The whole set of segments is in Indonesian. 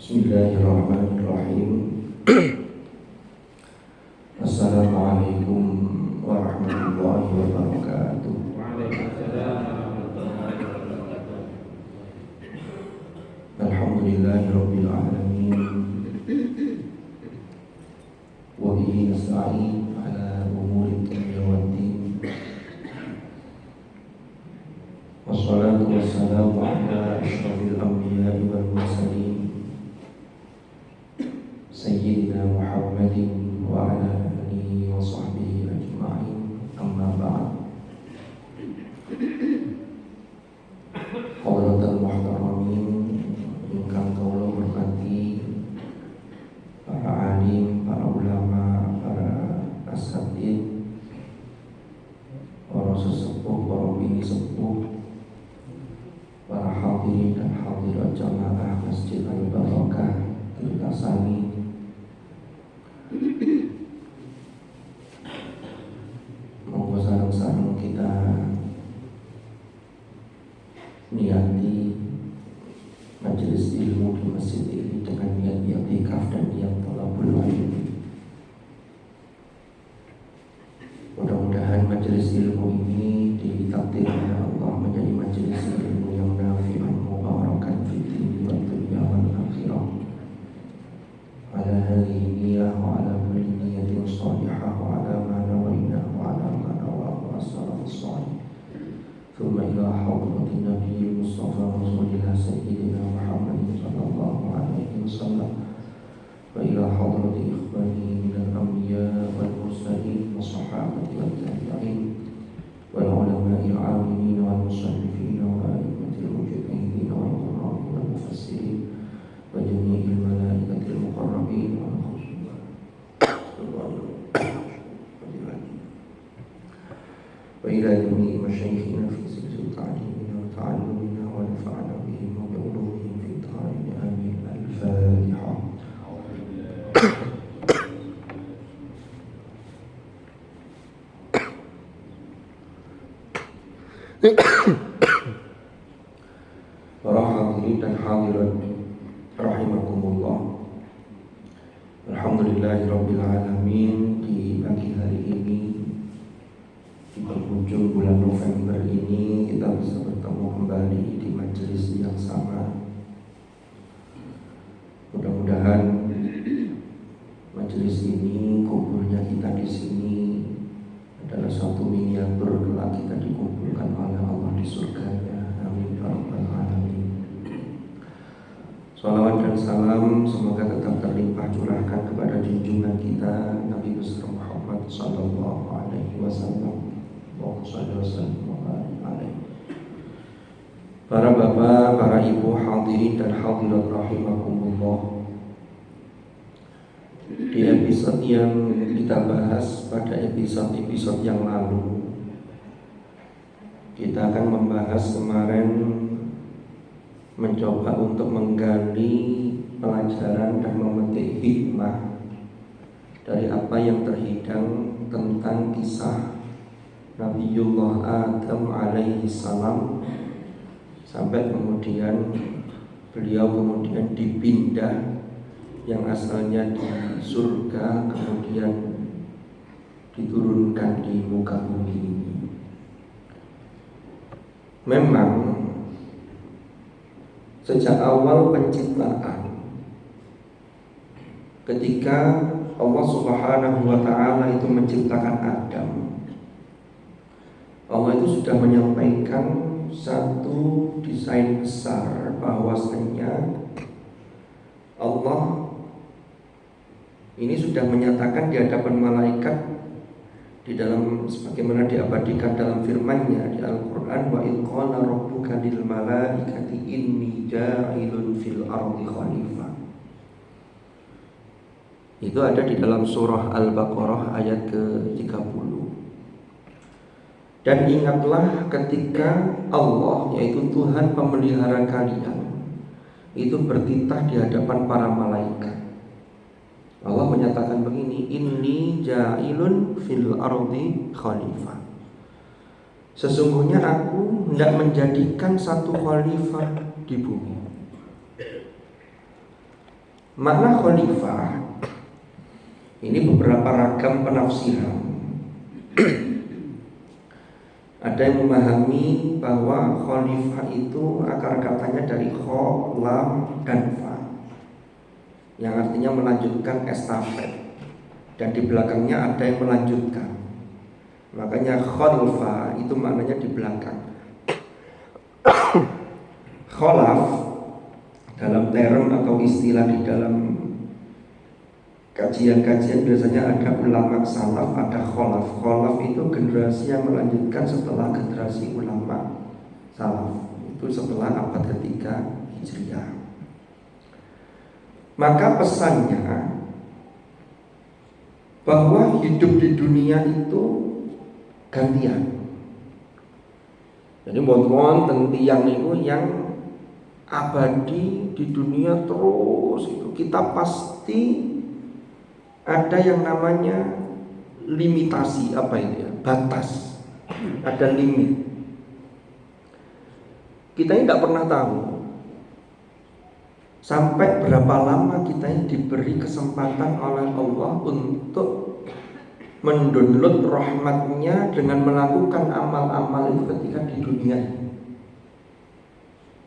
Bismillahirrahmanirrahim. Assalamualaikum warahmatullahi wabarakatuh. Alhamdulillahirabbil alamin. Wa bihi nasta'in ala umuri dunya waddin. Wassalatu wassalamu ala asyrafil anbiya'i wal mursalin. Sayyidina Muhammadin wa ala alihi wa sahbihi ajma'in. Amma ba'd. Hadratul muhtaramin ingkang kula hormati, para alim, para ulama, para asatidz, para sesepuh, para bini sepuh, para hadirin dan hadirat jamaah Masjid Al-Barakah Tirtasani. Monggo sareng-sareng kita niati majelis ilmu di masjid ini dengan niat i'tikaf dan niat thalabul ilmi. Mudah-mudahan majelis ilmu ini ditakdirkan Allah menjadi majelis ilmu yang nafi'an mubarakan fid din wad dunya wal akhirah. Ala hadhihi niyyah wa ala kulli niyyatin shalihah wa ala ma nawaina wa ala ma nawahu as-salafus shalih. Thumma ila hadratin nabiyil mustafa rasulillah sayyidina Muhammadin sallallahu alaihi wasallam wa ila hadrati ikhwanihi minal anbiya wal mursalin wa sahabati wat tabi'in wal ulama'il 'alimin wal musannifin wa a'immatil mujtahidin wal qurra'in wal mufassirin wa jami'il malaikatil muqarrabin wa ila jami'i masyayikhina fi silsilatil ta'limina wa ta'allumina wa nafa'ana bihim wa bi'ulumihim fi dharain amin. Al-Fatihah. Para hadirin dan hadirat rahimakumullah. Alhamdulillahirabbil alamin, di pagi hari ini di penghujung bulan November ini kita bisa bertemu kembali di majelis yang sama. Mudah-mudahan majelis ini, kumpulnya kita di sini adalah suatu miniatur kelak kita dikumpulkan oleh Allah di surganya. Amin ya rabbal alamin. Salawat dan salam semoga tetap terlimpah curahkan kepada junjungan kita Nabi besar Muhammad sallallahu alaihi wasallam. Para bapak, para ibu, hadirin dan hadirat rahimakumullah. Di episode yang kita bahas pada episode yang lalu, kita akan membahas kemarin, mencoba untuk menggali pelajaran dan memetik hikmah dari apa yang terhidang tentang kisah Nabiullah Adam alaihi salam, sampai kemudian beliau dipindah yang asalnya di surga kemudian diturunkan di muka bumi ini. Memang sejak awal penciptaan, ketika Allah Subhanahu wa ta'ala itu menciptakan Adam, Allah itu sudah menyampaikan satu desain besar, bahwasanya Allah ini sudah menyatakan di hadapan malaikat, di dalam sebagaimana diabadikan dalam firman-Nya di Al-Qur'an, wa idh qala rabbuka lil malaikati inni ja'ilun fil ardi khalifah. Itu ada di dalam surah Al-Baqarah ayat ke-30. Dan ingatlah ketika Allah, yaitu Tuhan pemelihara kalian, itu bertitah di hadapan para malaikat. Allah menyatakan begini, inni ja'ilun fil ardi khalifah. Sesungguhnya aku hendak menjadikan satu khalifah di bumi. Makna khalifah ini beberapa ragam penafsiran. Ada yang memahami bahwa khalifah itu akar katanya dari kha, lam, dan fa, yang artinya melanjutkan estafet, dan di belakangnya ada yang melanjutkan. Makanya khalfa itu maknanya di belakang. Khalaf dalam term atau istilah di dalam kajian-kajian biasanya ada ulama salaf, ada khalaf. Khalaf itu generasi yang melanjutkan setelah generasi ulama salaf. Itu setelah abad ketiga Hijriah. Maka pesannya bahwa hidup di dunia itu gantian. Jadi wonten tiyang niku yang abadi di dunia terus, itu kita pasti ada yang namanya limitasi, apa itu ya, batas, ada limit. Kita ini tidak pernah tahu sampai berapa lama kita ini diberi kesempatan oleh Allah untuk mendownload rahmatnya dengan melakukan amal-amal itu ketika di dunia ini.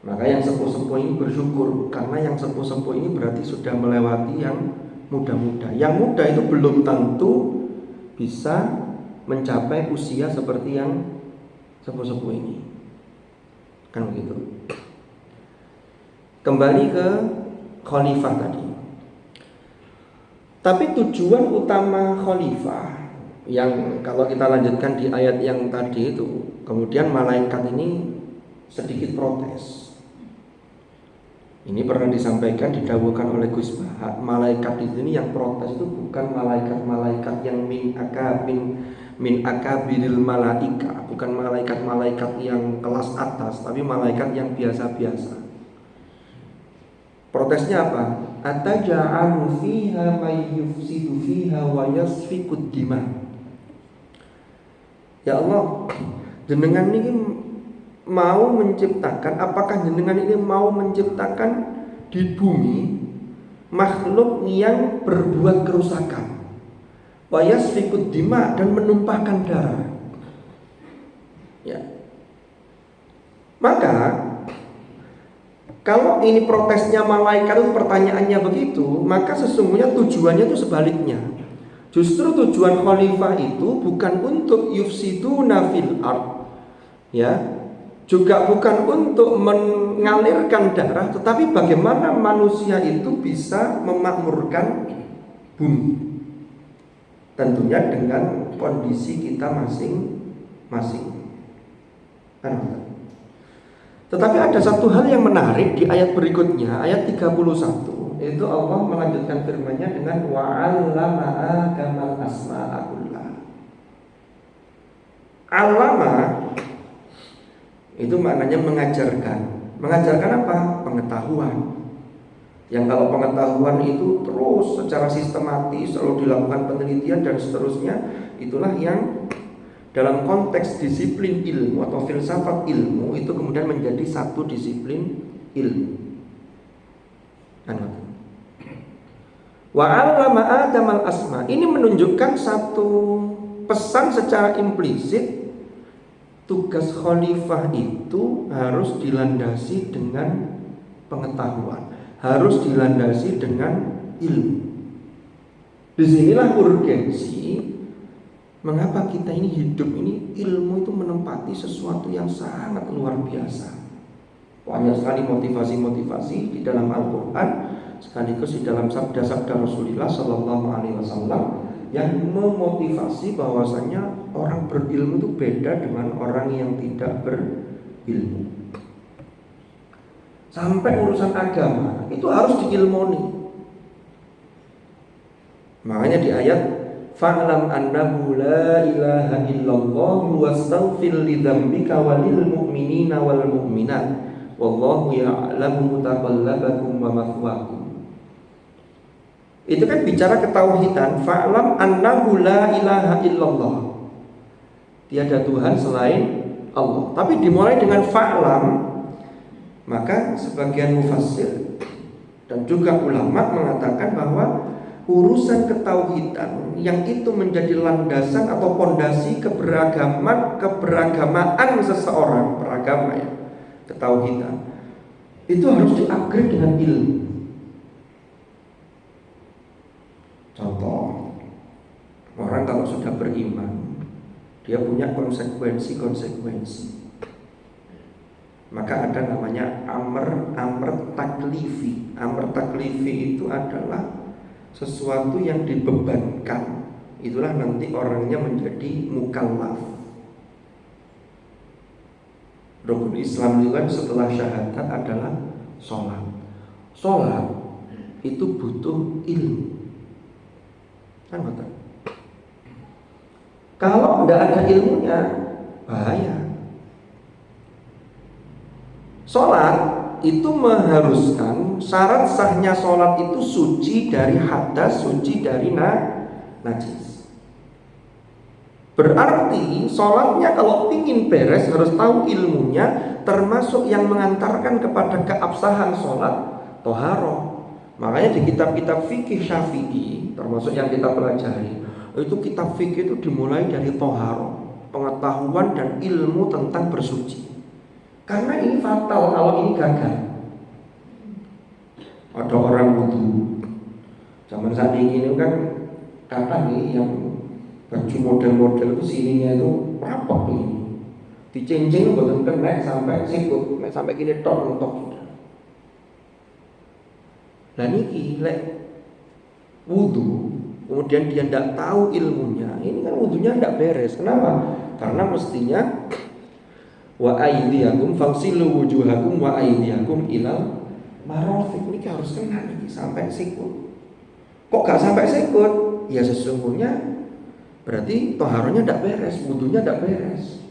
Maka yang sepuh-sepuh ini bersyukur, karena yang sepuh-sepuh ini berarti sudah melewati yang muda-muda. Yang muda itu belum tentu bisa mencapai usia seperti yang sepuh-sepuh ini. Kan begitu. Kembali ke khalifah tadi. Tapi tujuan utama khalifah, yang kalau kita lanjutkan di ayat yang tadi itu, kemudian malaikat ini sedikit protes. Ini pernah disampaikan, didawuhkan oleh Gus Bahak, malaikat di sini yang protes itu bukan malaikat-malaikat yang min akabiril malaika, bukan malaikat-malaikat yang kelas atas, tapi malaikat yang biasa-biasa. Protesnya apa? Ataja'alu fiha may yufsidu fiha wa yasfikud dima. Ya Allah, jenengan ini mau menciptakan, apakah jenengan ini mau menciptakan di bumi makhluk yang berbuat kerusakan, wa yasfikud dima, dan menumpahkan darah? Ya. Maka kalau ini protesnya malaikat itu, pertanyaannya begitu, maka sesungguhnya tujuannya itu sebaliknya. Justru tujuan khalifah itu bukan untuk yufsiduna fil ard, ya, juga bukan untuk mengalirkan darah, tetapi bagaimana manusia itu bisa memakmurkan bumi. Tentunya dengan kondisi kita masing-masing. Tetapi ada satu hal yang menarik di ayat berikutnya, ayat 31, yaitu Allah melanjutkan firman-Nya dengan wa'allama Adamal asma'a kullaha. Allama itu maknanya mengajarkan. Mengajarkan apa? Pengetahuan. Yang kalau pengetahuan itu terus secara sistematis selalu dilakukan penelitian dan seterusnya, itulah yang dalam konteks disiplin ilmu atau filsafat ilmu itu kemudian menjadi satu disiplin ilmu. Wa 'allama Adamal asma. Ini menunjukkan satu pesan secara implisit. Tugas khalifah itu harus dilandasi dengan pengetahuan, harus dilandasi dengan ilmu. Disinilah urgensi mengapa kita ini hidup ini, ilmu itu menempati sesuatu yang sangat luar biasa. Banyak sekali motivasi-motivasi di dalam Al-Quran, sekaligus di dalam sabda-sabda Rasulullah Sallallahu Alaihi Wasallam yang memotivasi bahwasanya orang berilmu itu beda dengan orang yang tidak berilmu. Sampai urusan agama itu harus diilmoni. Makanya di ayat fa'lam annahu la ilaha illallah wastaghfir lidzambika walil mu'minina wal mu'minat wallahu ya'lamu mutaqallabakum wa mathwaakum. Itu kan bicara ketauhidan. Fa'lam annahu la ilaha illallah, tiada Tuhan selain Allah. Tapi dimulai dengan fa'lam, maka sebagian mufassir Dan juga ulama mengatakan bahwa urusan ketauhidan yang itu menjadi landasan atau pondasi keberagamaan seseorang, beragama ya, ketauhidan, itu harus di-upgrade dengan ilmu. Contoh, orang kalau sudah beriman, dia punya konsekuensi. Maka ada namanya amr taklifi. Amr taklifi itu adalah sesuatu yang dibebankan. Itulah nanti orangnya menjadi mukallaf. Rukun Islam itu kan setelah syahadat adalah sholat. Sholat itu butuh ilmu. Kan betul? Kalau tidak ada ilmunya, bahaya. Sholat itu mengharuskan syarat sahnya sholat itu suci dari hadas, suci dari najis. Berarti sholatnya kalau ingin beres harus tahu ilmunya, termasuk yang mengantarkan kepada keabsahan sholat, toharoh. Makanya di kitab-kitab fikih Syafi'i, termasuk yang kita pelajari, itu kitab fikih itu dimulai dari toharoh, pengetahuan dan ilmu tentang bersuci. Karena ini fatal kalau ini gagal. Ada orang wudu, zaman saat ini kan kata nih yang baju model-model itu sininya itu rapok ini, dicincin bukan kena sampai sikut, sampai gini tok. Nah ini lek wudu, kemudian dia tidak tahu ilmunya, ini kan wudunya tidak beres. Kenapa? Karena mestinya wa aydiyakum fagsilu wujuhakum wa aydiyakum ilal marafiq. Ini harus kena nih sampai sikut. Kok gak sampai sikut? Ya sesungguhnya berarti toharonya tidak beres, wudunya tidak beres.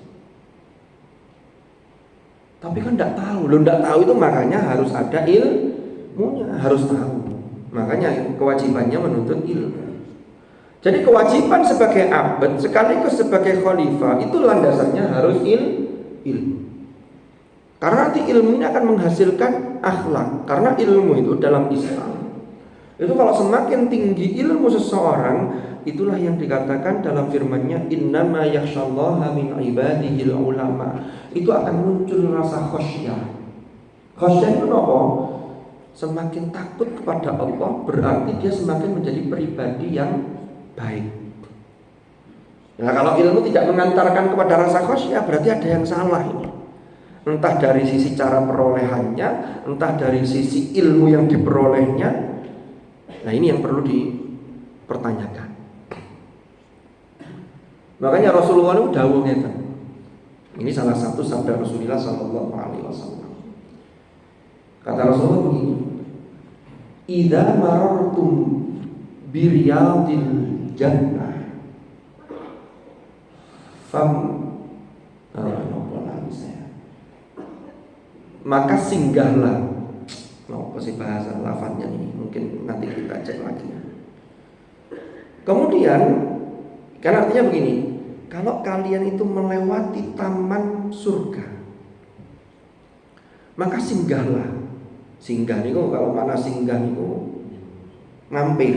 Tapi kan tidak tahu. Lo tidak tahu itu makanya harus ada ilmunya, harus tahu. Makanya kewajibannya menuntut ilmu. Jadi kewajiban sebagai abad sekaligus sebagai khalifah itu landasannya harus ilmu. Karena nanti ilmu ini akan menghasilkan akhlak. Karena ilmu itu dalam Islam itu kalau semakin tinggi ilmu seseorang, itulah yang dikatakan dalam firman-Nya innama yakhsyallaha min ibadihil ulama. Itu akan muncul rasa khasyah. Khasyah itu apa? Semakin takut kepada Allah berarti dia semakin menjadi pribadi yang baik. Nah kalau ilmu tidak mengantarkan kepada rasa khasyah, berarti ada yang salah ini. Entah dari sisi cara perolehannya, entah dari sisi ilmu yang diperolehnya. Nah ini yang perlu dipertanyakan. Makanya Rasulullah itu dawuh ngeten. Ini salah satu sabda Rasulullah sallallahu alaihi wasallam. Kata Rasulullah begini, "Idza marartum biriyadil jannah maka singgahlah." Apa sih bahasa lafadznya ini? Mungkin nanti kita cek lagi. Kemudian kan artinya begini, kalau kalian itu melewati taman surga, maka singgahlah. Singgah niku kalau mana singgah niku mampir.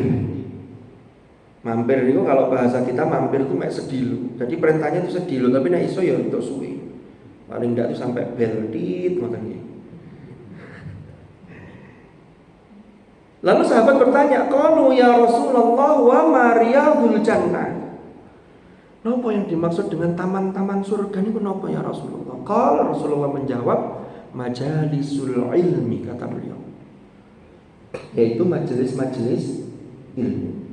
Mampir itu kalau bahasa kita mampir itu mek sedilu. Jadi perintahnya itu sedilu, tapi nek iso ya untuk suwi. Paling enggak itu sampai beldit ngoten nggih. Lalu sahabat bertanya, "Qalu ya Rasulullah wa mariyadul jannah?" Napa yang dimaksud dengan taman-taman surga niku napa ya Rasulullah? Qala Rasulullah menjawab, "Majalisul ilmi," kata beliau. Yaitu majelis-majelis ilmu.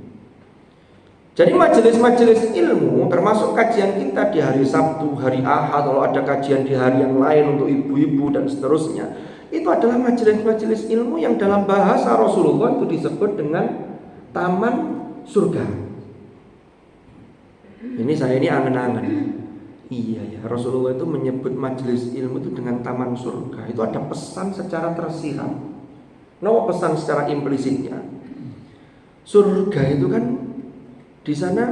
Jadi majelis-majelis ilmu termasuk kajian kita di hari Sabtu, hari Ahad, kalau ada kajian di hari yang lain untuk ibu-ibu dan seterusnya, itu adalah majelis-majelis ilmu yang dalam bahasa Rasulullah itu disebut dengan taman surga. Ini saya ini angen-angen. Iya ya, Rasulullah itu menyebut majelis ilmu itu dengan taman surga. Itu ada pesan secara tersirat. Nah, pesan secara implisitnya. Surga itu kan di sana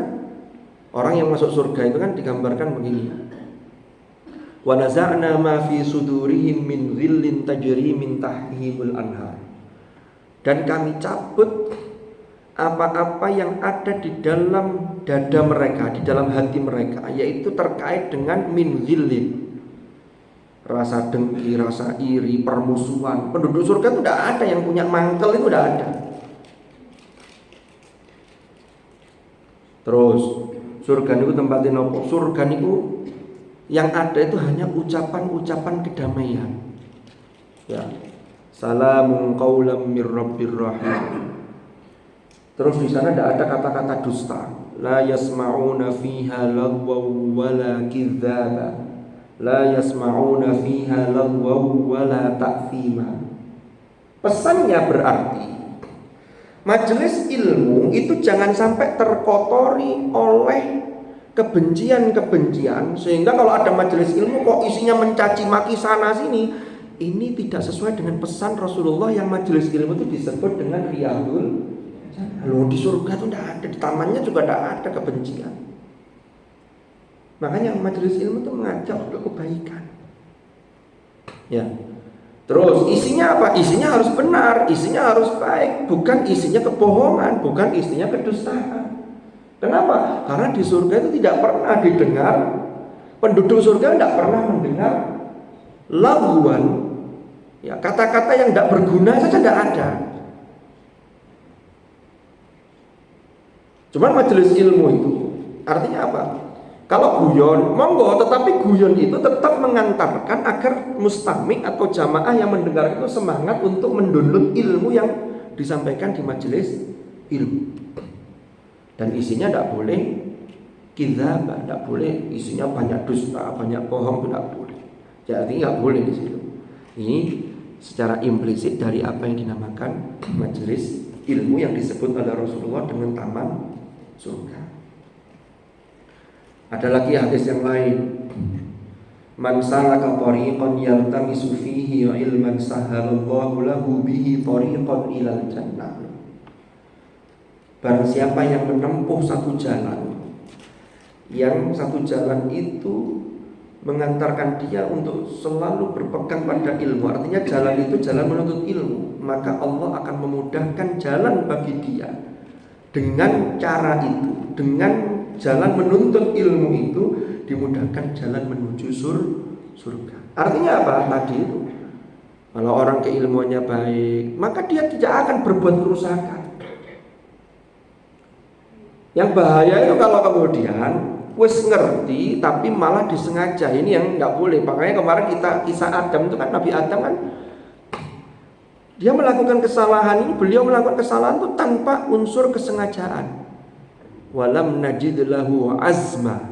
orang yang masuk surga itu kan digambarkan begini. Wa naza'na ma fi sudurihim min dhillin tajri min tahtihimul anhar. dan kami cabut apa-apa yang ada di dalam dada mereka, di dalam hati mereka, yaitu terkait dengan min ghillin, rasa dengki, rasa iri, permusuhan. Penduduk surga itu tidak ada yang punya mangkel, itu tidak ada. Terus surga itu tempatnya nopo? Surga itu yang ada itu hanya ucapan-ucapan kedamaian. Ya. Salamun qaulam mir rabbir rahim. Terus di sana tidak ada kata-kata dusta. La yasma'una fiha lagwaw wala kidzaba. La yasma'una fiha lagwaw wala ta'thima. Pesannya berarti majelis ilmu itu jangan sampai terkotori oleh kebencian-kebencian, sehingga kalau ada majelis ilmu kok isinya mencaci maki sana sini. Ini tidak sesuai dengan pesan Rasulullah yang majelis ilmu itu disebut dengan riyadul. Loh, di surga itu tidak ada, di tamannya juga tidak ada kebencian. Makanya majelis ilmu itu mengajak untuk kebaikan. Ya. Terus isinya apa? Isinya harus benar, isinya harus baik, bukan isinya kebohongan, bukan isinya kedustaan. Kenapa? Karena di surga itu tidak pernah didengar, penduduk surga tidak pernah mendengar lagwan, ya, kata-kata yang tidak berguna saja tidak ada. Cuman majelis ilmu itu artinya apa? Kalau guyon, monggo, tetapi guyon itu tetap mengantarkan agar mustami' atau jamaah yang mendengar itu semangat untuk mendownload ilmu yang disampaikan di majelis ilmu. Dan isinya tidak boleh kidzabah, tidak boleh isinya banyak dusta, banyak bohong, tidak boleh. Jadi nggak boleh di situ. Ini secara implisit dari apa yang dinamakan majelis ilmu yang disebut oleh Rasulullah dengan taman surga. Ada lagi hadis yang lain. Man salaka tariqan yaltamisu fihi ilman sahalallahu lahu bihi tariqan ilal jannah. Barang siapa yang menempuh satu jalan, yang satu jalan itu mengantarkan dia untuk selalu berpegang pada ilmu, artinya jalan itu jalan menuntut ilmu, maka Allah akan memudahkan jalan bagi dia. Dengan cara itu, dengan jalan menuntut ilmu itu, dimudahkan jalan menuju surga. Artinya apa? Tadi itu, kalau orang keilmuannya baik, maka dia tidak akan berbuat kerusakan. Yang bahaya itu kalau kemudian wis ngerti tapi malah disengaja. Ini yang nggak boleh. Makanya kemarin kita kisah Adam itu kan, Nabi Adam kan dia melakukan kesalahan ini, beliau melakukan kesalahan itu tanpa unsur kesengajaan. Walam najid lahu azma.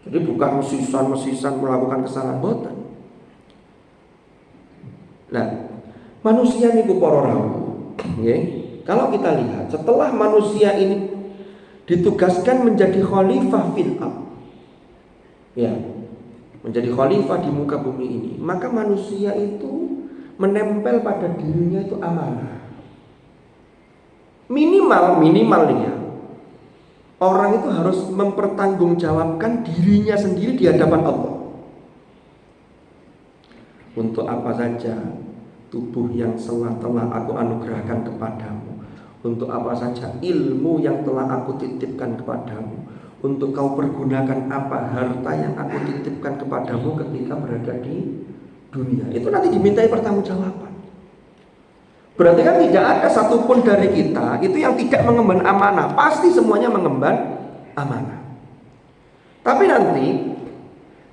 Jadi bukan mesisan melakukan kesalahan, boten. Nah, manusia niku para rawuh, nggih. Kalau kita lihat setelah manusia ini ditugaskan menjadi khalifah fil ardh, ya, menjadi khalifah di muka bumi ini, maka manusia itu menempel pada dirinya itu amanah. Minimal ya, orang itu harus mempertanggungjawabkan dirinya sendiri di hadapan Allah. Untuk apa saja tubuh yang telah aku anugerahkan kepadamu, untuk apa saja ilmu yang telah aku titipkan kepadamu, untuk kau pergunakan apa harta yang aku titipkan kepadamu ketika berada di dunia, itu nanti dimintai pertanggungjawaban. Berarti kan tidak ada satupun dari kita itu yang tidak mengemban amanah. Pasti semuanya mengemban amanah. Tapi nanti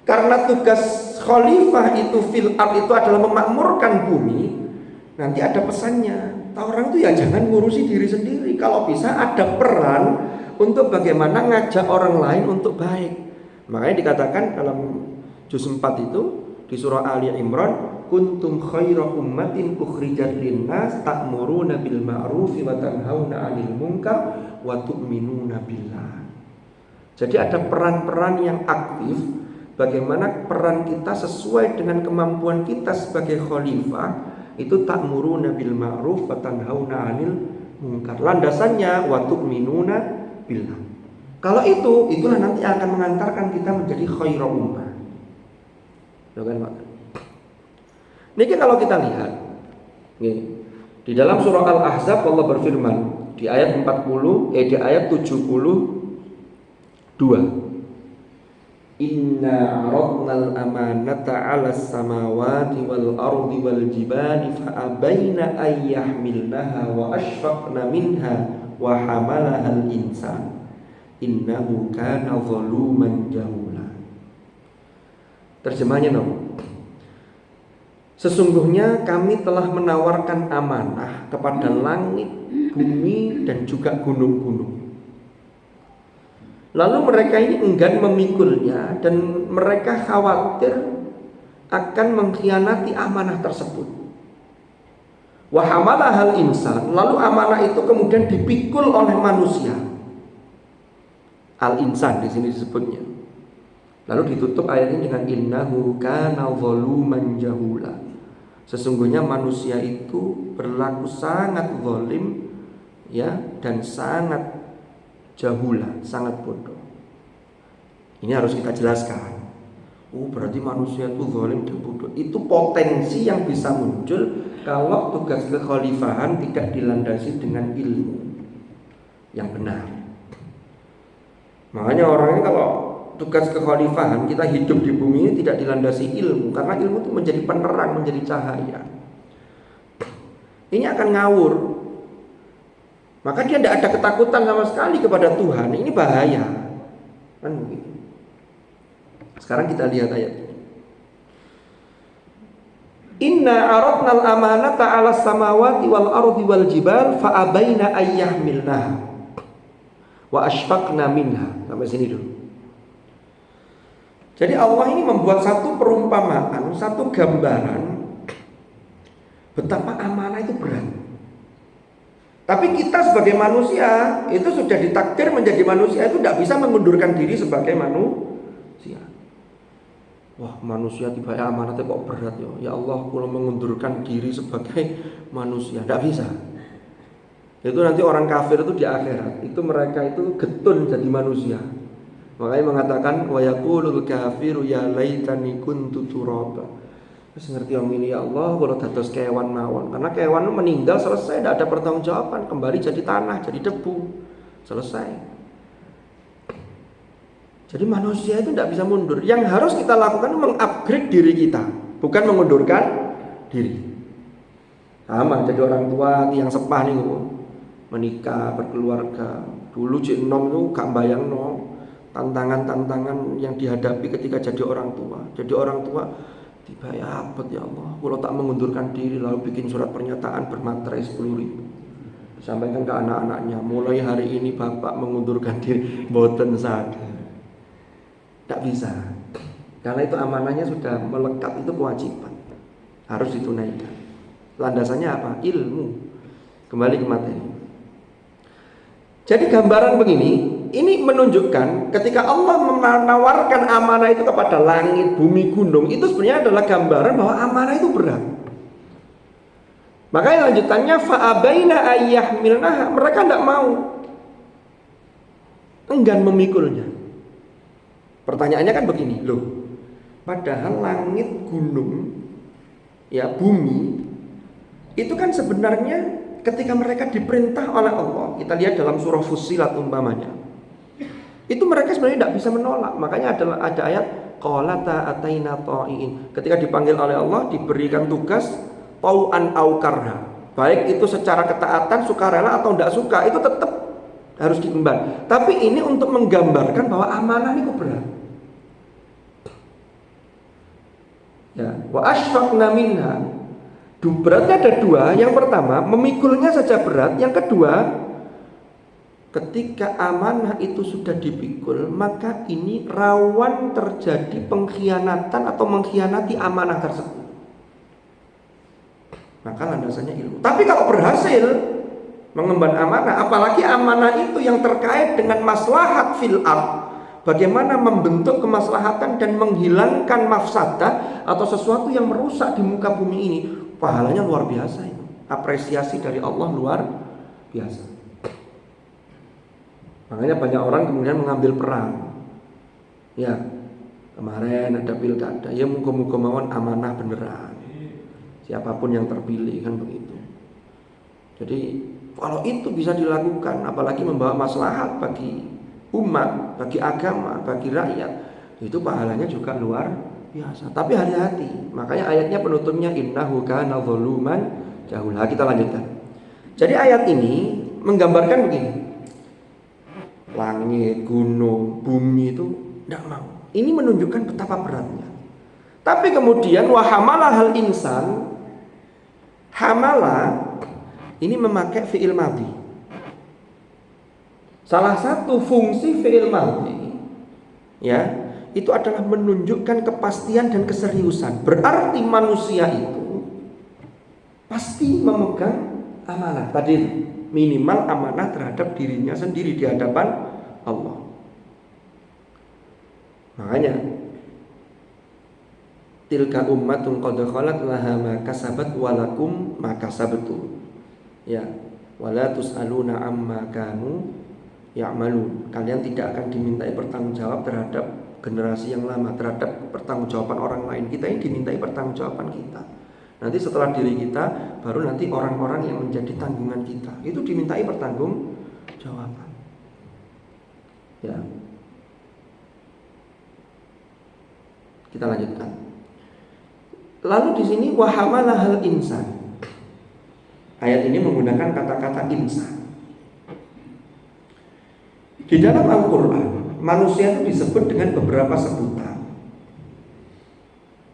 karena tugas khalifah itu fil ardh itu adalah memakmurkan bumi, nanti ada pesannya. Orang itu ya jangan ngurusi diri sendiri. Kalau bisa ada peran untuk bagaimana ngajak orang lain untuk baik. Makanya dikatakan dalam juz 4 itu di surah Ali Imran, kuntum khaira ummatin ukhrijat linnas ta'muruna bil ma'rufi wa tanhauna 'anil munkar wa tu'minuna billah. Jadi ada peran-peran yang aktif, bagaimana peran kita sesuai dengan kemampuan kita sebagai khalifah, itu ta'muruna bil ma'ruf wa tanhauna 'anil munkar. Landasannya wa tu'minuna billah. Kalau itulah nanti akan mengantarkan kita menjadi khairu ummah. Loh kan, Pak? Niki kalau kita lihat Di dalam surah Al-Ahzab Allah berfirman di ayat 72, Inna aradnal amanata 'alas samawati wal ardi wal jibali fa abaina ay yahmilnaha wa ashfaqna minha wa hamalahal insan innahu kana zaluman jahula. Terjemahnya sesungguhnya kami telah menawarkan amanah kepada langit, bumi dan juga gunung-gunung. Lalu mereka ini enggan memikulnya dan mereka khawatir akan mengkhianati amanah tersebut. Wa hamalahal insan, lalu amanah itu kemudian dipikul oleh manusia. Al-insan di sini disebutnya. Lalu ditutup ayat ini dengan innahu kana zaluman jahula. Sesungguhnya manusia itu berlaku sangat zalim ya, dan sangat jahula, sangat bodoh. Ini harus kita jelaskan. Berarti manusia itu zalim dan bodoh. Itu potensi yang bisa muncul kalau tugas kekhalifahan tidak dilandasi dengan ilmu yang benar. Makanya orangnya kalau tugas kekhalifahan kita hidup di bumi ini tidak dilandasi ilmu, karena ilmu itu menjadi penerang, menjadi cahaya. Ini akan ngawur. Maka dia tidak ada ketakutan sama sekali kepada Tuhan. Ini bahaya. Kan begitu. Sekarang kita lihat ayat ini. Inna aradnal amanata 'alas samawati wal ardi wal jibal fa abaina ay yahmilnaha wa ashfaqna minha. Sampai sini dulu. Jadi Allah ini membuat satu perumpamaan, satu gambaran betapa amanah itu berat. Tapi kita sebagai manusia itu sudah ditakdir menjadi manusia, itu tidak bisa mengundurkan diri sebagai manusia. Wah, manusia tiba-tiba amanatnya kok berat ya. Ya Allah, kalau mengundurkan diri sebagai manusia tidak bisa. Itu nanti orang kafir itu di akhirat, itu mereka itu getun jadi manusia. Makanya mengatakan wa yaqulul kafiru ya laitani kuntu turaba. Terus ngerti om ini, ya Allah kalau dados kewan mawon. Karena kewan meninggal selesai, tidak ada pertanggungjawaban, kembali jadi tanah, jadi debu, selesai. Jadi manusia itu tidak bisa mundur. Yang harus kita lakukan itu mengupgrade diri kita, bukan mengundurkan diri. Sama jadi orang tua yang sepah nih, menikah, berkeluarga. Dulu Cik Nom itu gak bayang tantangan-tantangan yang dihadapi ketika jadi orang tua. Jadi orang tua tiba ya abad ya Allah, kalau tak mengundurkan diri lalu bikin surat pernyataan bermaterai 10.000. Sampaikan ke anak-anaknya, mulai hari ini bapak mengundurkan diri, boten sadar. Tak bisa, karena itu amanahnya sudah melekat, itu kewajiban, harus ditunaikan. Landasannya apa? Ilmu. Kembali ke materi. Jadi gambaran begini, ini menunjukkan ketika Allah menawarkan amanah itu kepada langit, bumi, gunung, itu sebenarnya adalah gambaran bahwa amanah itu berat. Makanya lanjutannya fa'abaina ayyahmilnaha, mereka tidak mau, enggan memikulnya. Pertanyaannya kan begini, loh, padahal langit, gunung, ya bumi, itu kan sebenarnya ketika mereka diperintah oleh Allah, kita lihat dalam surah Fussilat umpamanya, itu mereka sebenarnya tidak bisa menolak. Makanya ada ayat qalata ataina ta'iin. Ketika dipanggil oleh Allah, diberikan tugas tau'an au karha, baik itu secara ketaatan, sukarela atau tidak suka, itu tetap harus diemban. Tapi ini untuk menggambarkan bahwa amanah itu berat. Ya, wa ashfaqna minha. Beratnya ada dua. Yang pertama, memikulnya saja berat. Yang kedua, ketika amanah itu sudah dipikul, maka ini rawan terjadi pengkhianatan atau mengkhianati amanah tersebut. Maka landasannya ilmu. Tapi kalau berhasil mengemban amanah, apalagi amanah itu yang terkait dengan maslahat fil ard, bagaimana membentuk kemaslahatan dan menghilangkan mafsadah atau sesuatu yang merusak di muka bumi ini, pahalanya luar biasa itu. Apresiasi dari Allah luar biasa. Makanya banyak orang kemudian mengambil peran. Ya, kemarin ada pilkada, ya muga-muga mawon amanah beneran. siapapun yang terpilih, kan begitu. Jadi kalau itu bisa dilakukan, apalagi membawa maslahat bagi umat, bagi agama, bagi rakyat, itu pahalanya juga luar biasa. Tapi hati-hati, makanya ayatnya penutupnya innahu kana zaluman jahula. Kita lanjutkan. Jadi ayat ini menggambarkan begini, langit, gunung, bumi itu tidak mau. Ini menunjukkan betapa beratnya. Tapi kemudian wahamala hal insan, hamala ini memakai fi'il madhi. Salah satu fungsi fi'il madhi, ya, itu adalah menunjukkan kepastian dan keseriusan. Berarti manusia itu pasti memegang amanah. Tadi minimal amanah terhadap dirinya sendiri di hadapan Allah. Makanya tilka ummatun qad khalat laha ma kasabat wa lakum ma kasabtum. Ya, wala tus'aluna amma kanu ya'malun. Kalian tidak akan dimintai pertanggungjawab terhadap generasi yang lama, terhadap pertanggungjawaban orang lain. Kita ini dimintai pertanggungjawaban kita. Nanti setelah diri kita, baru nanti orang-orang yang menjadi tanggungan kita itu dimintai pertanggungjawaban. Ya. Kita lanjutkan. Lalu di sini wahamalahal insan. Ayat ini menggunakan kata-kata insan. Di dalam Al-Quran, manusia itu disebut dengan beberapa sebutan.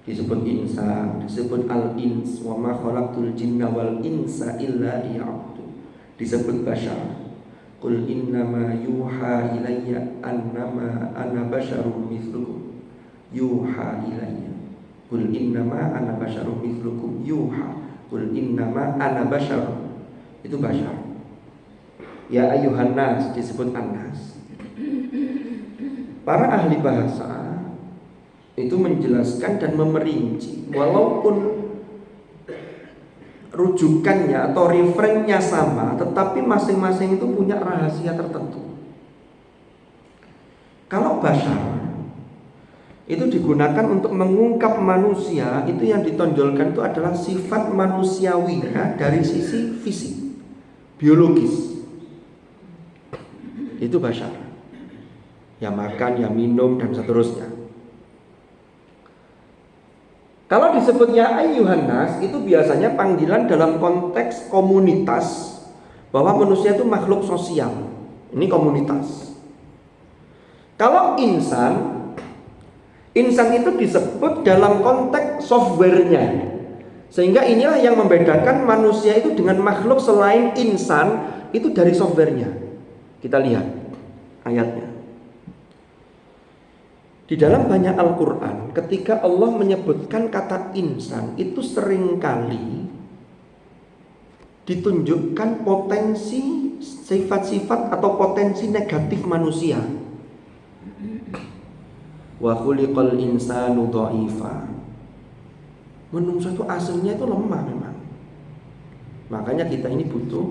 Disebut insan, disebut al-ins, wa ma khalaqtul jinna wal insa illa liya'budun. Disebut bashar. Qul innama yuha ilayya annama ana basyarum mithlukum. Yuha ilayya. Qul innama ana basyarum mithlukum yuha. Qul innama ana basyarum. Itu bashar. Ya ayyuhan nas disebut an-nas. Para ahli bahasa itu menjelaskan dan memerinci, walaupun rujukannya atau referennya sama, tetapi masing-masing itu punya rahasia tertentu. Kalau bashar itu digunakan untuk mengungkap manusia, itu yang ditonjolkan itu adalah sifat manusiawinya dari sisi fisik, biologis. Itu bashar. Ya makan, ya minum, dan seterusnya. Kalau disebutnya ayyuhan nas, itu biasanya panggilan dalam konteks komunitas, bahwa manusia itu makhluk sosial. Ini komunitas. Kalau insan itu disebut dalam konteks softwarenya. Sehingga inilah yang membedakan manusia itu dengan makhluk selain insan itu dari softwarenya. Kita lihat ayatnya. Di dalam banyak Al-Quran, ketika Allah menyebutkan kata insan, itu seringkali ditunjukkan potensi sifat-sifat atau potensi negatif manusia. Wa khuliqal insanu dha'ifa. Manusia itu aslinya itu lemah memang. Makanya kita ini butuh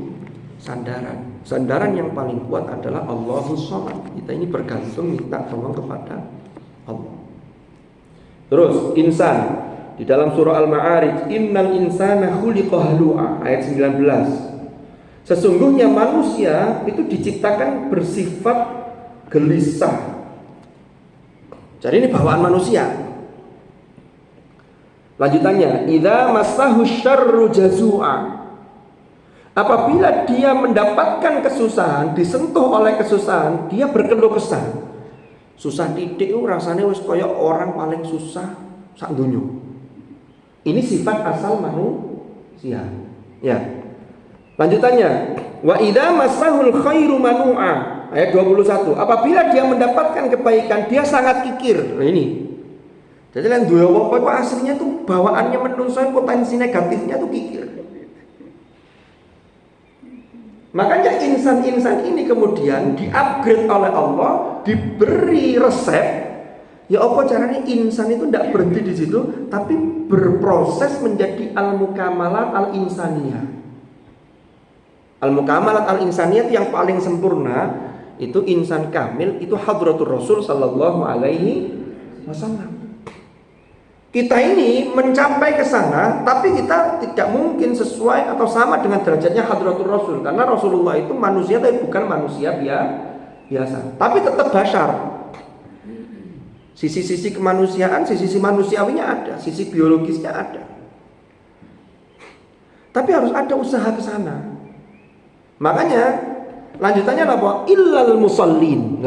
sandaran. Sandaran yang paling kuat adalah Allahus Shamad. Kita ini bergantung minta tolong kepada Allah. Terus insan di dalam surah Al-Ma'arij, innal insana khuliqa halu'a, ayat 19. Sesungguhnya manusia itu diciptakan bersifat gelisah. Jadi ini bawaan manusia. Lanjutannya, idza massahu syarru jazua. Apabila dia mendapatkan kesusahan, disentuh oleh kesusahan, dia berkeluh kesah. Susah titik rasanya wis kaya orang paling susah sak donya. Ini sifat asal manusia. Ya. Lanjutannya, wa idza massahul khairu manu'a. Ayat 21. Apabila dia mendapatkan kebaikan, dia sangat kikir. Nah ini. Jadi yang duwe apa kok aslinya tuh bawaannya manusia, potensi negatifnya tuh kikir. Makanya insan-insan ini kemudian di-upgrade oleh Allah, diberi resep. Ya apa caranya insan itu tidak berhenti di situ, tapi berproses menjadi al-mukamalat al-insaniyah. Al-mukamalat al-insaniyah yang paling sempurna itu insan kamil, itu hadratur Rasul sallallahu alaihi wasallam. Kita ini mencapai ke sana, tapi kita tidak mungkin sesuai atau sama dengan derajatnya Hadratul Rasul, karena Rasulullah itu manusia tapi bukan manusia biasa, tapi tetap bashar. Sisi-sisi kemanusiaan, sisi manusiawinya ada, sisi biologisnya ada. Tapi harus ada usaha ke sana. Makanya lanjutannya apa? Illal musallin.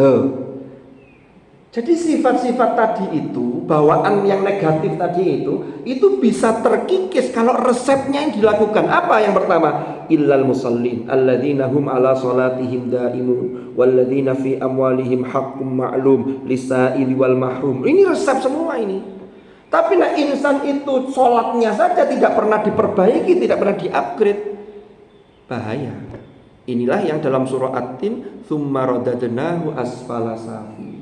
Jadi sifat-sifat tadi itu, bawaan yang negatif tadi itu bisa terkikis kalau resepnya yang dilakukan. Apa yang pertama? Illal musallin alladzina hum ala salatihim daimun walladzina fi amwalihim haqqum ma'lum lisaili wal mahrum. Ini resep semua ini. Tapi nah insan itu sholatnya saja tidak pernah diperbaiki, tidak pernah di-upgrade, bahaya. Inilah yang dalam surah At-Tin, tsumma radadnahu asfala safilin.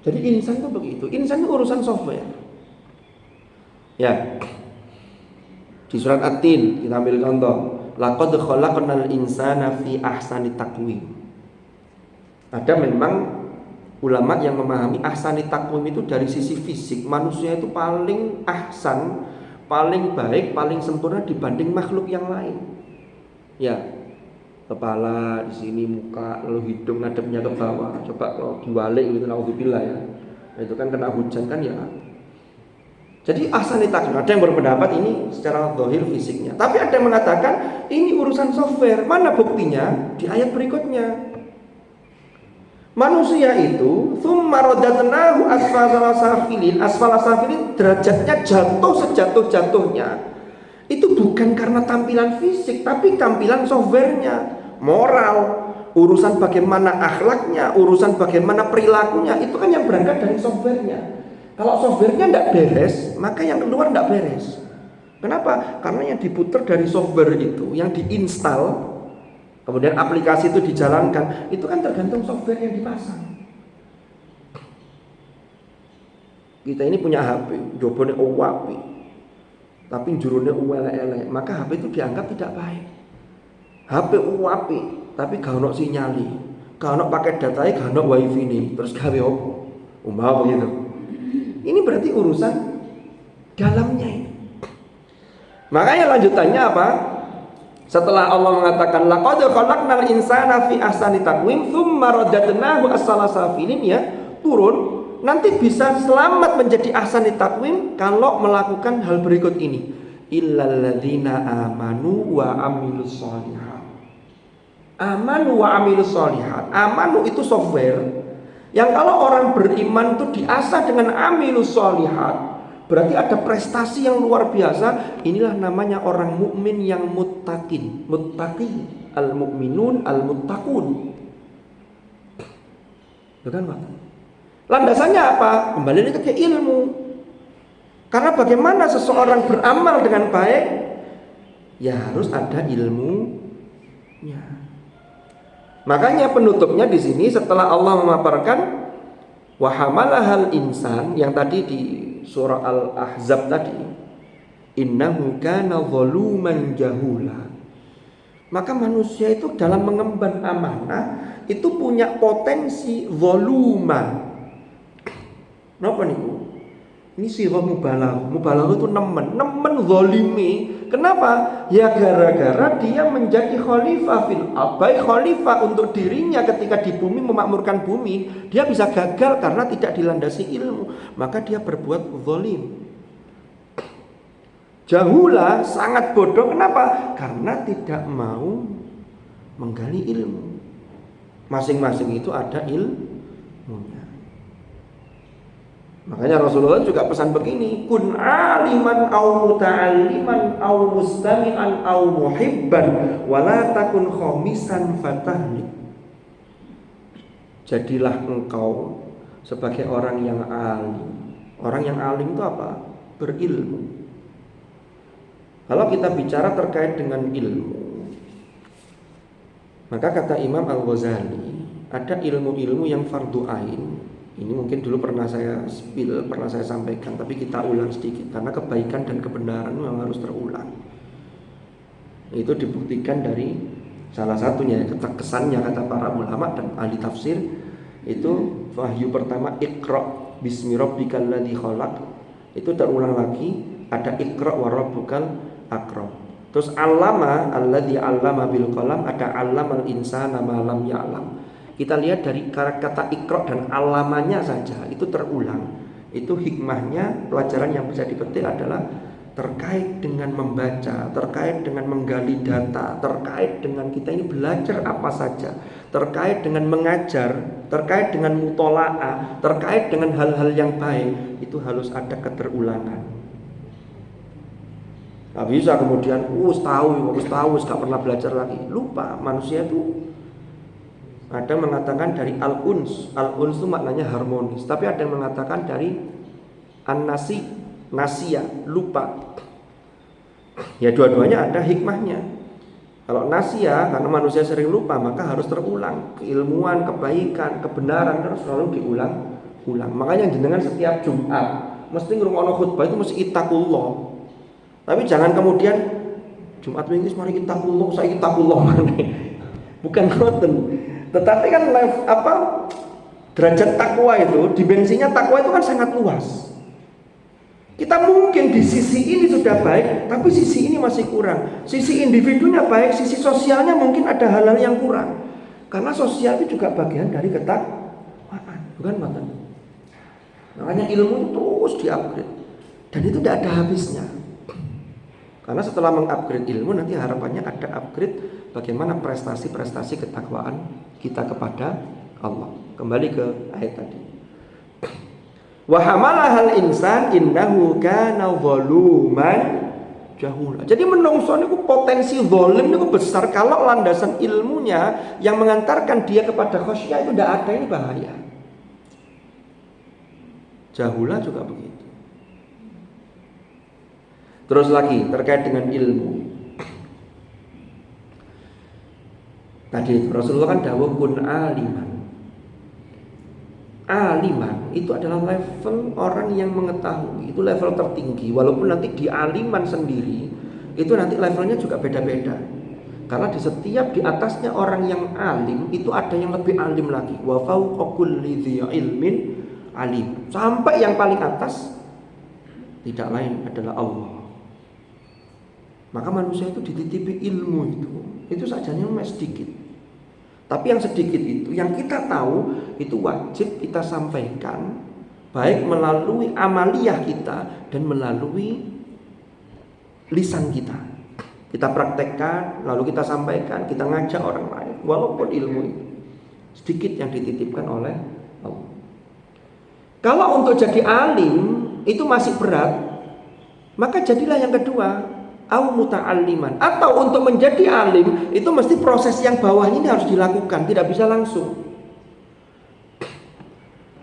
Jadi insan itu begitu. Insan itu urusan software. Ya. Di surat At-Tin kita ambil contoh. Laqad khalaqnal insana fi ahsani taqwim. Ada memang ulama yang memahami ahsani taqwim itu dari sisi fisik. Manusia itu paling ahsan, paling baik, paling sempurna dibanding makhluk yang lain. Ya. Kepala di sini, muka, lalu hidung ngadepnya ke bawah. Coba kalau diwalik gitu, naudzubillah ya. Itu kan kena hujan kan ya. Jadi ahsani taqwim. Ada yang berpendapat ini secara zahir fisiknya. Tapi ada yang mengatakan ini urusan software. Mana buktinya? Di ayat berikutnya. Manusia itu tsumma radadnahu asfala safilin. Asfala safilin derajatnya jatuh sejatuh-jatuhnya. Itu bukan karena tampilan fisik, tapi tampilan softwarenya, moral, urusan bagaimana akhlaknya, urusan bagaimana perilakunya, itu kan yang berangkat dari softwarenya. Kalau softwarenya tidak beres, maka yang keluar tidak beres. Kenapa? Karena yang diputar dari software itu, yang diinstal, kemudian aplikasi itu dijalankan, itu kan tergantung software yang dipasang. Kita ini punya HP, jobone wapi, tapi jurune elek-elek, maka HP itu dianggap tidak baik. HP api, tapi gak ono sinyali, gak ono paket datanya, gak ono wifi nih, terus gawe opo? Umpama begitu. Ini berarti urusan dalamnya ini. Makanya lanjutannya apa? Setelah Allah mengatakan laqad khalaqnal insana fi ahsani taqwim tsumma radadnahu asfala safilin, ya, turun. Nanti bisa selamat menjadi ahsani taqwim kalau melakukan hal berikut ini. Illalladzina amanu wa amilus sholihat. Amanu wa amilus sholihat. Amanu itu software yang kalau orang beriman itu diasah dengan amilus sholihat, berarti ada prestasi yang luar biasa. Inilah namanya orang mukmin yang muttaqin. Muttaqi, al-mu'minun al-muttaqun. Bukan Pak? Landasannya apa? Kembali ke ilmu. Karena bagaimana seseorang beramal dengan baik, ya harus ada ilmunya. Makanya penutupnya di sini setelah Allah memaparkan wa hamalahal insan yang tadi di surah Al-Ahzab tadi, innahu kana zaluman jahula. Maka manusia itu dalam mengemban amanah itu punya potensi zaluman. Napa niku? Ini sirah mubalah. Mubalah itu nemen zalimi. Kenapa? Ya gara-gara dia menjadi khalifah fil ardh, khalifah untuk dirinya ketika di bumi memakmurkan bumi, dia bisa gagal karena tidak dilandasi ilmu, maka dia berbuat zalim. Jahula sangat bodoh. Kenapa? Karena tidak mau menggali ilmu. Masing-masing itu ada ilmunya. Makanya Rasulullah juga pesan begini, kun aliman au muta'alliman au mustami'an au muhibban wala takun khamisan fatahlik. Jadilah engkau sebagai orang yang alim. Orang yang alim itu apa? Berilmu. Kalau kita bicara terkait dengan ilmu, maka kata Imam Al-Ghazali, ada ilmu-ilmu yang fardu ain. Ini mungkin dulu pernah saya spill, pernah saya sampaikan, tapi kita ulang sedikit karena kebaikan dan kebenaran memang harus terulang. Itu dibuktikan dari salah satunya, kesannya kata para ulama dan ahli tafsir, itu wahyu pertama Iqra. bismi rabbikal ladzi khalaq, itu terulang lagi ada iqra wa rabbukal akram. Terus allama alladzi allama bil qalam, ada allamal insana ma lam ya'lam. Kita lihat dari kata iqra dan allamanya saja itu terulang. Itu hikmahnya, pelajaran yang bisa dipetik adalah terkait dengan membaca, terkait dengan menggali data, terkait dengan kita ini belajar apa saja, terkait dengan mengajar, terkait dengan mutola'ah, terkait dengan hal-hal yang baik, itu harus ada keterulangan. Gak bisa kemudian tahu, gak pernah belajar lagi. Lupa. Manusia itu ada mengatakan dari al-uns itu maknanya harmonis, tapi ada yang mengatakan dari nasia, lupa. Ya dua-duanya ada hikmahnya. Kalau nasia, karena manusia sering lupa, maka harus terulang. Keilmuan, kebaikan, kebenaran harus selalu diulang-ulang. Makanya jenengan setiap Jumat mesti ngrungokno khutbah itu mesti ittaqullah. Tapi jangan kemudian Jumat minggu mari ittaqullah, saya ittaqullah mana. Bukan ngoten. Tetapi kan derajat takwa itu, dimensinya takwa itu kan sangat luas. Kita mungkin di sisi ini sudah baik, tapi sisi ini masih kurang. Sisi individunya baik, sisi sosialnya mungkin ada hal-hal yang kurang. Karena sosial itu juga bagian dari ketakwaan, bukan mata. Makanya ilmu itu terus di-upgrade. Dan itu tidak ada habisnya. Karena setelah mengupgrade ilmu, nanti harapannya ada upgrade bagaimana prestasi-prestasi ketakwaan kita kepada Allah. Kembali ke ayat tadi. Wa hamalahal insan innahu kana zaluman jahula. Jadi menungso niku potensi zalim niku besar kalau landasan ilmunya yang mengantarkan dia kepada khasyah itu tidak ada, ini bahaya. Jahula juga begitu. Terus lagi terkait dengan ilmu. Tadi Rasulullah kan dawuh kun aliman. Aliman itu adalah level orang yang mengetahui, itu level tertinggi. Walaupun nanti di aliman sendiri itu nanti levelnya juga beda-beda. Karena di setiap di atasnya orang yang alim itu ada yang lebih alim lagi. Wa fawqa kulli dzi ilmin alim. Sampai yang paling atas tidak lain adalah Allah. Maka manusia itu dititipi ilmu itu sajanya memang sedikit. Tapi yang sedikit itu, yang kita tahu itu wajib kita sampaikan, baik melalui amaliyah kita dan melalui lisan kita. Kita praktekkan, lalu kita sampaikan, kita ngajak orang lain. Walaupun ilmu itu sedikit yang dititipkan oleh Allah. Kalau untuk jadi alim itu masih berat, maka jadilah yang kedua, au muta'alliman. Atau untuk menjadi alim itu mesti proses yang bawahnya ini harus dilakukan, tidak bisa langsung.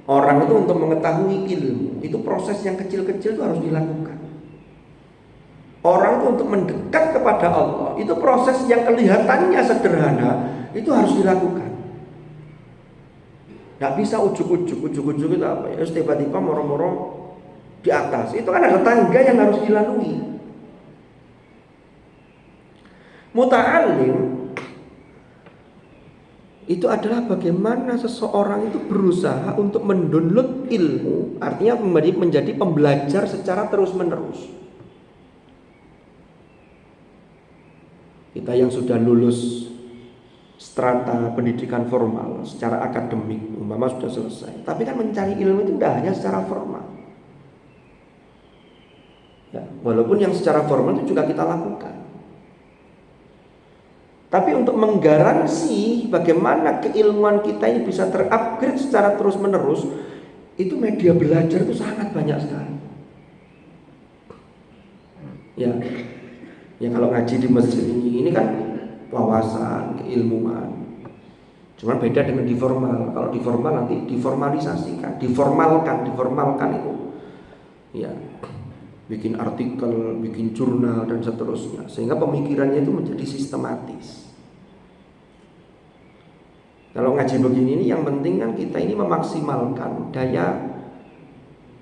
Orang itu untuk mengetahui ilmu itu proses yang kecil-kecil itu harus dilakukan. Orang itu untuk mendekat kepada Allah itu proses yang kelihatannya sederhana itu harus dilakukan. Gak bisa ujuk-ujuk itu apa ya, tiba-tiba moro-moro di atas. Itu kan ada tangga yang harus dilalui. Muta'allim itu adalah bagaimana seseorang itu berusaha untuk mendownload ilmu, artinya menjadi pembelajar secara terus-menerus. Kita yang sudah lulus strata pendidikan formal secara akademik, umpama sudah selesai, tapi kan mencari ilmu itu tidak hanya secara formal. Ya, walaupun yang secara formal itu juga kita lakukan. Tapi untuk menggaransi bagaimana keilmuan kita ini bisa terupgrade secara terus-menerus, itu media belajar itu sangat banyak sekali. Ya kalau ngaji di masjid ini kan wawasan, keilmuan. Cuman beda dengan di formal. Kalau di formal nanti diformalisasikan, diformalkan itu. Ya, bikin artikel, bikin jurnal dan seterusnya, sehingga pemikirannya itu menjadi sistematis. Kalau ngaji begini ini yang penting kan kita ini memaksimalkan daya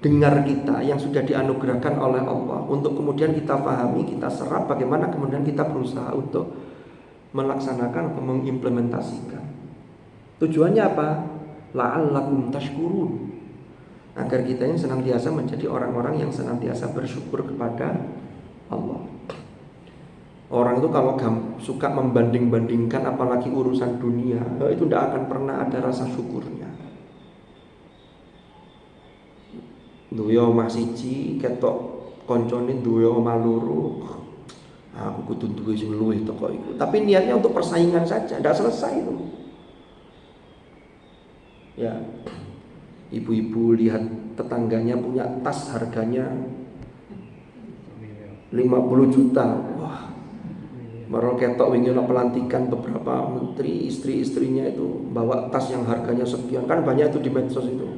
dengar kita yang sudah dianugerahkan oleh Allah untuk kemudian kita pahami, kita serap, bagaimana kemudian kita berusaha untuk melaksanakan atau mengimplementasikan. Tujuannya apa? La'allakum tashkurun. agar kita ini senantiasa menjadi orang-orang yang senantiasa bersyukur kepada Allah. Orang itu kalau suka membanding-bandingkan apalagi urusan dunia, itu tidak akan pernah ada rasa syukurnya. Duwe omah siji ketok koncone duwe omah loro, aku kudu duwe sing luwih teko iku. Tapi niatnya untuk persaingan saja, tidak selesai itu. Ya, ibu-ibu lihat tetangganya punya tas harganya 50 juta. Wah, baru ketok wingi ana pelantikan beberapa menteri, istri-istrinya itu bawa tas yang harganya sekian. Kan banyak itu di medsos itu.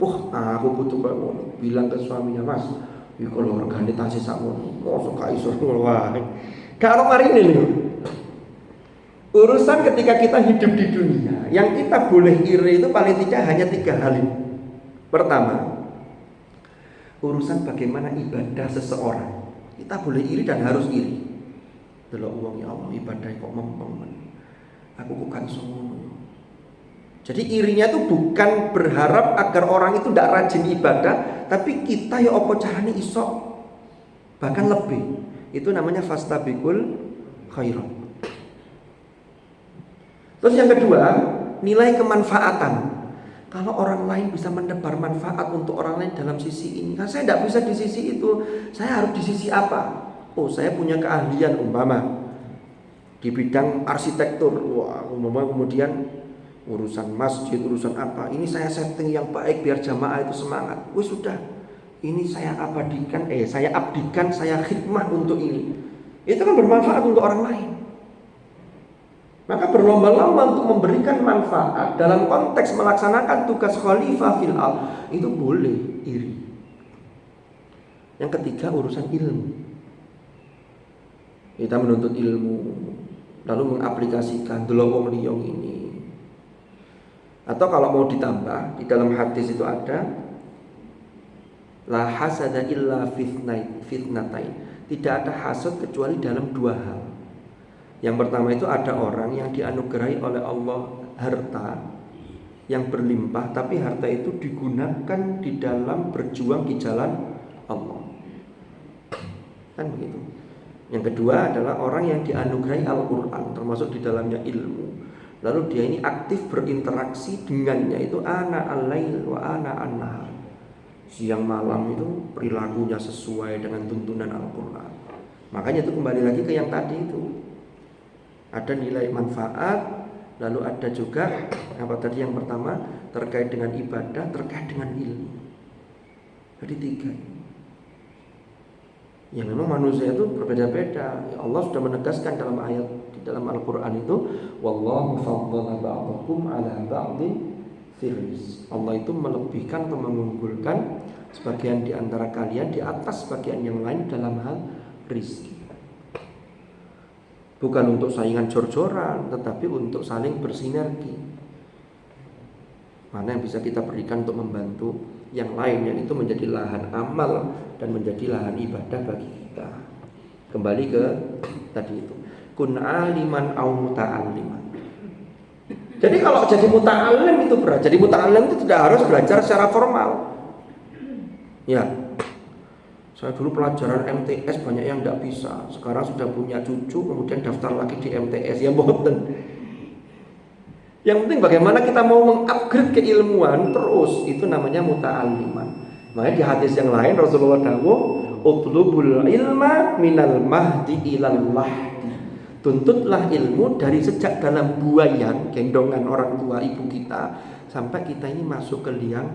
Wah, aku kudu bilang ke suaminya, Mas, iki kalau regane tas sakmono, mosok gak iso wae. Gak ono marine lho. Urusan ketika kita hidup di dunia, yang kita boleh iri itu paling tidak hanya 3 hal ini. Pertama, urusan bagaimana ibadah seseorang. Kita boleh iri dan harus iri. Delok wong, ya Allah ibadah kok mempeng. Aku kok gak iso ngono. Jadi irinya itu bukan berharap agar orang itu tidak rajin ibadah, tapi kita ya apa caranya iso bahkan lebih. Itu namanya fastabiqul khairat. Terus yang kedua, nilai kemanfaatan. Kalau orang lain bisa menebar manfaat untuk orang lain dalam sisi ini, kan saya tidak bisa di sisi itu. Saya harus di sisi apa? Oh, saya punya keahlian umpama di bidang arsitektur. Wah, umpama kemudian urusan masjid, urusan apa? Ini saya setting yang baik biar jamaah itu semangat. Wih sudah, ini saya abadikan, saya abdikan, saya khidmah untuk ini. Itu kan bermanfaat untuk orang lain. Maka berlomba-lomba untuk memberikan manfaat dalam konteks melaksanakan tugas khalifah fil ardh itu boleh iri. Yang ketiga urusan ilmu. Kita menuntut ilmu lalu mengaplikasikan delok wong liya ini. Atau kalau mau ditambah di dalam hadis itu ada la hasada illa fitnatain. Tidak ada hasad kecuali dalam 2 hal. Yang pertama itu ada orang yang dianugerahi oleh Allah harta yang berlimpah, tapi harta itu digunakan di dalam berjuang di jalan Allah. Kan begitu. Yang kedua adalah orang yang dianugerahi Al-Quran, termasuk di dalamnya ilmu. Lalu dia ini aktif berinteraksi dengannya, itu ana al-lail wa ana an-nahar. Siang malam itu perilakunya sesuai dengan tuntunan Al-Quran. Makanya itu kembali lagi ke yang tadi itu. Ada nilai manfaat, lalu ada juga apa tadi yang pertama terkait dengan ibadah, terkait dengan ilmu. Jadi 3. Yang memang manusia itu berbeda-beda. Allah sudah menegaskan dalam ayat di dalam Al-Qur'an itu, wallahu faddala ba'dakum 'ala ba'din fir rizq. Allah itu melebihkan atau mengunggulkan sebagian di antara kalian di atas sebagian yang lain dalam hal rizki. Bukan untuk saingan jor-joran, tetapi untuk saling bersinergi. Mana yang bisa kita berikan untuk membantu yang lain, yang itu menjadi lahan amal dan menjadi lahan ibadah bagi kita. Kembali ke tadi itu, kun aliman au muta'alliman. Jadi kalau jadi muta'allim itu berat. Jadi muta'allim itu tidak harus belajar secara formal. Ya, saya dulu pelajaran MTS banyak yang tidak bisa. Sekarang sudah punya cucu, kemudian daftar lagi di MTS. Ya boten. Yang penting bagaimana kita mau mengupgrade keilmuan terus. Itu namanya muta'alliman. Makanya di hadis yang lain Rasulullah dawuh, utlubul ilma minal mahdi ilal lahdi. Tuntutlah ilmu dari sejak dalam buayan, gendongan orang tua ibu kita, sampai kita ini masuk ke liang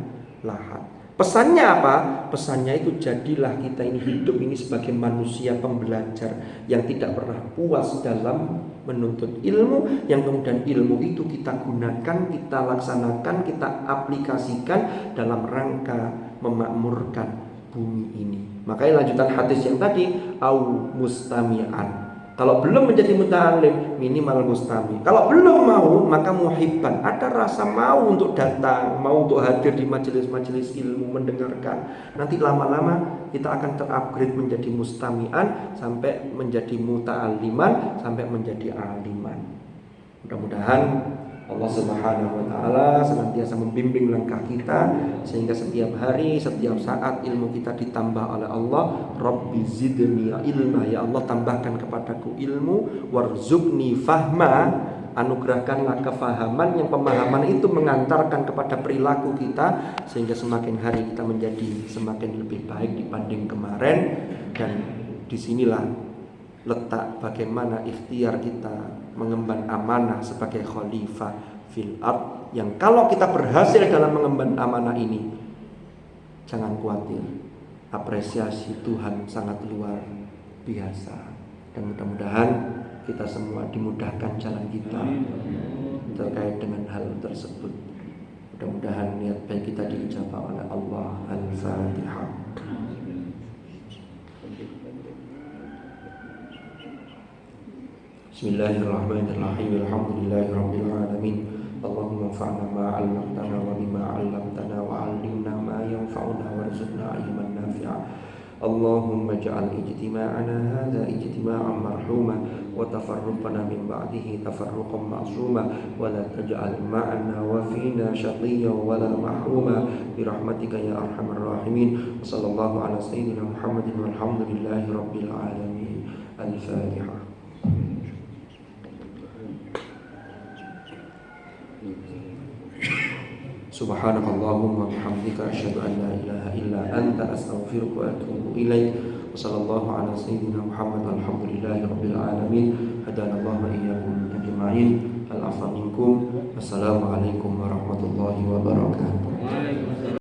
lahat. Pesannya apa? Pesannya itu jadilah kita ini hidup ini sebagai manusia pembelajar yang tidak pernah puas dalam menuntut ilmu, yang kemudian ilmu itu kita gunakan, kita laksanakan, kita aplikasikan dalam rangka memakmurkan bumi ini. Makanya lanjutan hadis yang tadi, au mustami'an. Kalau belum menjadi muta'allim, minimal mustami. Kalau belum mau, maka muhibban. Ada rasa mau untuk datang, mau untuk hadir di majelis-majelis ilmu, mendengarkan. Nanti lama-lama kita akan terupgrade menjadi mustami'an, sampai menjadi muta'alliman, sampai menjadi aliman. Mudah-mudahan Allah Subhanahu wa taala senantiasa membimbing langkah kita sehingga setiap hari, setiap saat ilmu kita ditambah oleh Allah. Rabbi zidni ilma, ya Allah tambahkan kepadaku ilmu, warzuqni fahma, anugerahkanlah kefahaman yang pemahaman itu mengantarkan kepada perilaku kita sehingga semakin hari kita menjadi semakin lebih baik dibanding kemarin. Dan disinilah letak bagaimana ikhtiar kita mengemban amanah sebagai khalifah fil ard, yang kalau kita berhasil dalam mengemban amanah ini, jangan khawatir, apresiasi Tuhan sangat luar biasa. Dan mudah-mudahan kita semua dimudahkan jalan kita terkait dengan hal tersebut. Mudah-mudahan niat baik kita diijabah oleh Allah. Al-Fatihah. Bismillahirrahmanirrahim. Alhamdulillahirabbil alamin. Allahumma anfa'na ma 'allamtana wa bima 'allamtana wa 'allimna ma yanfa'una warzuqna ilman nafi'a. Allahumma ij'al ijtima'ana hadza ijtima'an marhuma wa tafarruqana min ba'dihi tafarruqan ma'suma wa la taj'al ma'ana wa fina shaqiyyan wa la mahruma bi rahmatika ya arhamar rahimin. Sallallahu ala sayyidina Muhammadin walhamdulillahi rabbil alamin. Al-Fatihah. Subhanakallahumma wa bihamdika asyhadu an la ilaha illa anta astaghfiruka wa atubu ilaik. Wassallallahu ala sayyidina Muhammad walhamdulillahi rabbil alamin. Hadanallahu wa iyyakum ajma'in. Al-afwa minkum. Wassalamu alaikum warahmatullahi wabarakatuh.